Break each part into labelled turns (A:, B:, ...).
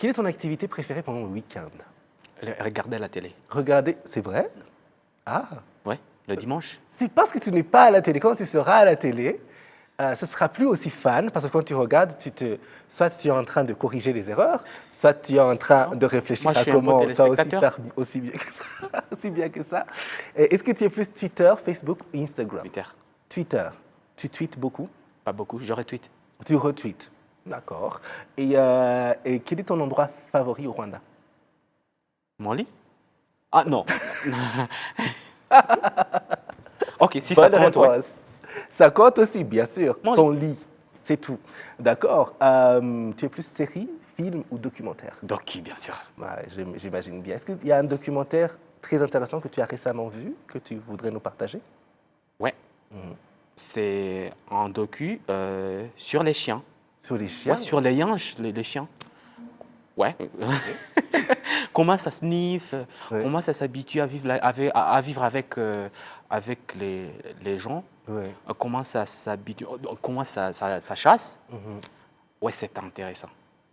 A: Quelle est ton activité préférée pendant le week-end?
B: Regarder la télé.
A: Regarder, c'est vrai? Ah,
B: Ouais, le dimanche.
A: c'est parce que tu n'es pas à la télé. Quand tu seras à la télé, ce sera plus aussi fan parce que quand tu regardes, soit tu es en train de corriger les erreurs, soit tu es en train de réfléchir
B: Moi, je
A: à
B: suis un bon
A: comment tu as aussi
B: téléspectateur.
A: faire aussi bien que ça. Aussi bien que ça. Et est-ce que tu es plus Twitter, Facebook ou Instagram?
B: Twitter.
A: Twitter. Tu tweets beaucoup?
B: Pas beaucoup, je retweet.
A: Tu retweets. D'accord. Et quel est ton endroit favori au Rwanda?
B: Mon lit? Ah non. Ok, si ça
A: Bonne
B: compte, ouais.
A: réponse. Ça compte aussi, bien sûr.
B: Mon
A: Ton lit, c'est tout. D'accord. Tu es plus série, film ou documentaire?
B: Doki, bien sûr.
A: Ouais, j'imagine bien. Est-ce qu'il y a un documentaire très intéressant que tu as récemment vu, que tu voudrais nous partager?
B: Ouais. C'est un docu sur les chiens.
A: Sur les chiens?
B: Ouais, sur les yinches, les chiens. Ouais. Comment ça sniffe,
A: Ouais.
B: comment ça s'habitue à vivre avec les gens,
A: Ouais.
B: comment ça s'habitue, comment ça chasse. Ouais, c'est intéressant.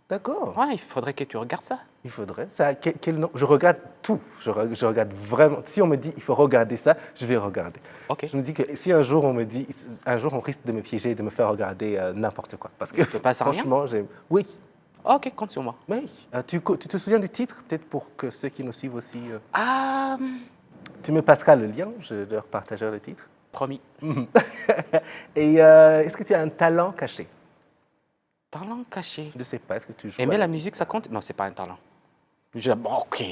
A: D'accord.
B: Ouais, il faudrait que tu regardes ça.
A: Il faudrait. Ça, quel nom? Je regarde tout. Je regarde vraiment. Si on me dit il faut regarder ça, je vais regarder.
B: Ok.
A: Je me dis que si un jour on me dit, un jour on risque de me piéger et de me faire regarder n'importe quoi. Parce que
B: te passe à rien?
A: franchement, j'aime. Oui.
B: Ok, compte sur moi.
A: Oui. Tu te souviens du titre? Peut-être pour que ceux qui nous suivent aussi.
B: Ah,
A: Tu me passeras le lien, je leur partagerai le titre.
B: promis.
A: Et est-ce que tu as un talent caché?
B: Talent caché.
A: Je ne sais pas, est-ce que tu joues?
B: Aimer la musique, ça compte? Non, c'est pas un talent. Bon, ok,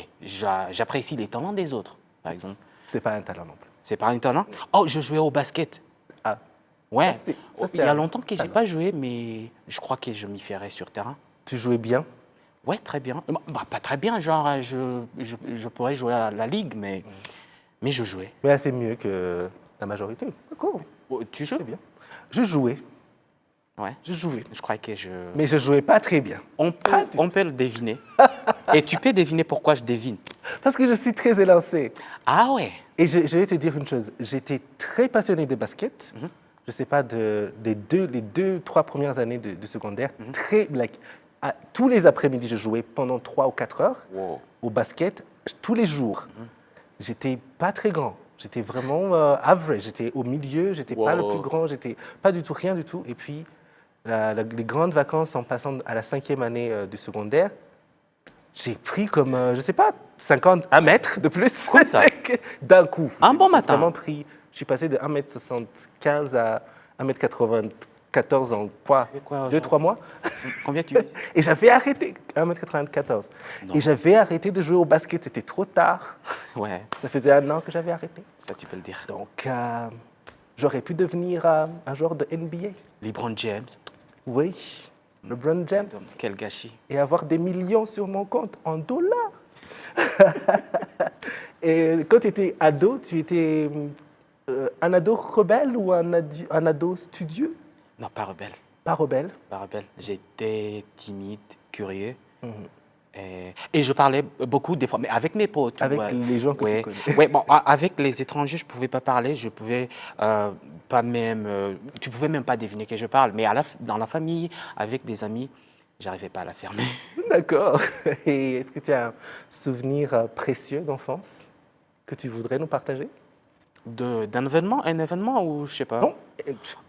B: j'apprécie les talents des autres, par exemple.
A: C'est pas un talent non plus.
B: C'est pas un talent? Oh, je jouais au basket.
A: Ah,
B: Ouais.
A: Ça,
B: Il y a
A: un
B: longtemps que j'ai
A: talent.
B: pas joué, mais je crois que je m'y ferais sur terrain.
A: Tu jouais bien?
B: Ouais, très bien. Bah, pas très bien, genre, je pourrais jouer à la ligue, mais je jouais.
A: Mais c'est mieux que la majorité. D'accord,
B: Oh, tu joues?
A: c'est bien. Je jouais,
B: Ouais.
A: je jouais.
B: Je crois que je...
A: Mais je jouais pas très bien.
B: On peut le deviner. Et tu peux deviner pourquoi je devine.
A: Parce que je suis très élancé.
B: Ah ouais.
A: Et je vais te dire une chose. J'étais très passionné de basket. Je ne sais pas, les deux, 3 premières années de secondaire. Tous les après-midi, je jouais pendant 3 ou 4 heures
B: Wow.
A: au basket, tous les jours. J'étais pas très grand. J'étais vraiment average. J'étais au milieu. J'étais pas le
B: Wow.
A: plus grand. J'étais pas du tout, rien du tout. Et puis, les grandes vacances en passant à la 5e année du secondaire, j'ai pris comme, je sais pas, 1 mètre de plus.
B: Quoi, ça?
A: D'un coup.
B: Un bon
A: J'ai
B: matin.
A: vraiment pris. Je suis passé de 1m75 à 1m94 en quoi?
B: fais quoi
A: 2-3 mois.
B: Combien tu...
A: Et j'avais arrêté, 1m94.
B: Non.
A: Et j'avais arrêté de jouer au basket. C'était trop tard.
B: Ouais,
A: Ça faisait 1 an que j'avais arrêté.
B: ça tu peux le dire.
A: Donc, j'aurais pu devenir un joueur de NBA.
B: LeBron James.
A: Oui, LeBron James.
B: Quel gâchis.
A: Et avoir des millions sur mon compte en dollars. Et quand tu étais ado, tu étais un ado rebelle ou un ado studieux?
B: Non, pas rebelle.
A: Pas rebelle.
B: Pas rebelle. J'étais timide, curieux. Et je parlais beaucoup des fois, mais avec mes potes.
A: Avec
B: ouais.
A: les gens que
B: Ouais.
A: tu connais.
B: Ouais, bon, avec les étrangers, je ne pouvais pas parler. Je pouvais pas même... tu pouvais même pas deviner que je parle. Mais dans la famille, avec des amis, j'arrivais pas à la fermer.
A: D'accord. Et est-ce que tu as un souvenir précieux d'enfance que tu voudrais nous partager?
B: Un événement ou je sais pas.
A: Non.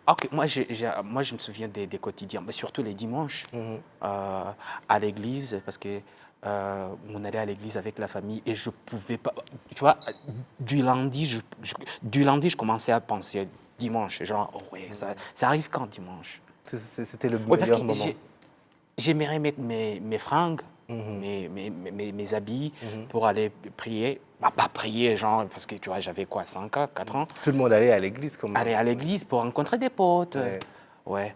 B: Ok, moi je me souviens des quotidiens, mais surtout les dimanches à l'église, parce que on allait à l'église avec la famille et je pouvais pas. Tu vois, du lundi, je commençais à penser dimanche, genre oh ouais, ça arrive quand dimanche?
A: C'était le
B: Ouais, parce
A: meilleur
B: que
A: moment.
B: j'aimerais mettre mes fringues, mes habits pour aller prier. Bah, pas prier, genre, parce que tu vois, j'avais quoi, 5 ans, 4 ans.
A: Tout le monde allait à l'église comme
B: Aller à l'église pour rencontrer des potes.
A: Ouais.
B: Ouais,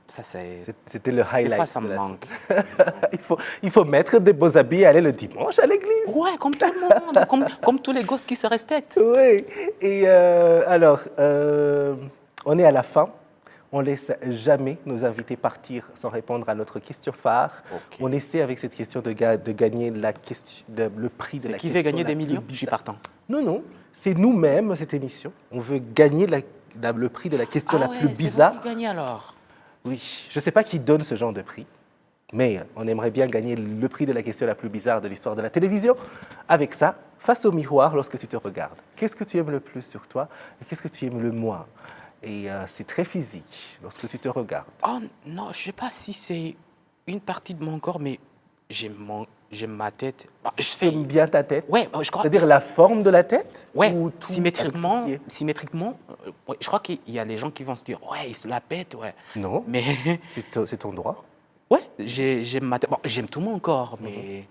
B: ça c'est...
A: C'était le highlight.
B: Des fois, ça
A: de
B: me
A: la
B: manque.
A: il faut mettre des beaux habits et aller le dimanche à l'église.
B: Ouais, comme tout le monde, comme tous les gosses qui se respectent.
A: Oui. Et alors, on est à la fin. On ne laisse jamais nos invités partir sans répondre à notre question phare.
B: Ok.
A: On essaie avec cette question de gagner le prix de
B: C'est
A: la
B: qui
A: question.
B: veut gagner
A: la
B: des
A: plus
B: millions? Je suis
A: bizarre.
B: partant.
A: Non, non. C'est nous-mêmes, cette émission. On veut gagner le prix de la question la plus
B: c'est
A: bizarre.
B: vous qui gagnez alors.
A: Oui. Je ne sais pas qui donne ce genre de prix. Mais on aimerait bien gagner le prix de la question la plus bizarre de l'histoire de la télévision. Avec ça, face au miroir, lorsque tu te regardes, qu'est-ce que tu aimes le plus sur toi et qu'est-ce que tu aimes le moins? Et c'est très physique lorsque tu te regardes.
B: Oh non, je ne sais pas si c'est une partie de mon corps, mais j'aime ma tête. Ah, je
A: Tu
B: sais.
A: aimes bien ta tête?
B: Ouais, je crois.
A: C'est-à-dire la forme de la tête?
B: Ouais,
A: ou tout,
B: symétriquement,
A: tout ce qui est-
B: symétriquement ouais, je crois qu'il y a les gens qui vont se dire, ouais, il se la pète, ouais.
A: Non,
B: Mais
A: c'est ton droit.
B: ouais, j'aime ma tête. Bon, j'aime tout mon corps, mais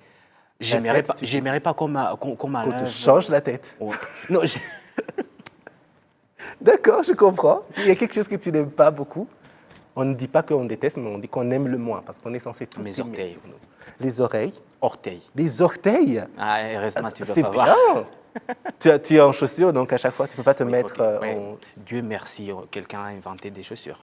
A: tête, tu-
B: j'aimerais pas qu'on
A: Qu'on te
B: m'enlève.
A: change la tête.
B: Ouais. Non,
A: D'accord, je comprends. Il y a quelque chose que tu n'aimes pas beaucoup. On ne dit pas qu'on déteste, mais on dit qu'on aime le moins parce qu'on est censé tout
B: Mes
A: aimer
B: orteils.
A: sur nous. Les oreilles,
B: orteil.
A: les orteils.
B: Ah, heureusement, tu dois
A: C'est
B: pas
A: bien.
B: voir.
A: Tu es en chaussures, donc à chaque fois, tu ne peux pas te
B: Oui,
A: mettre
B: ouais.
A: en...
B: Dieu merci, quelqu'un a inventé des chaussures.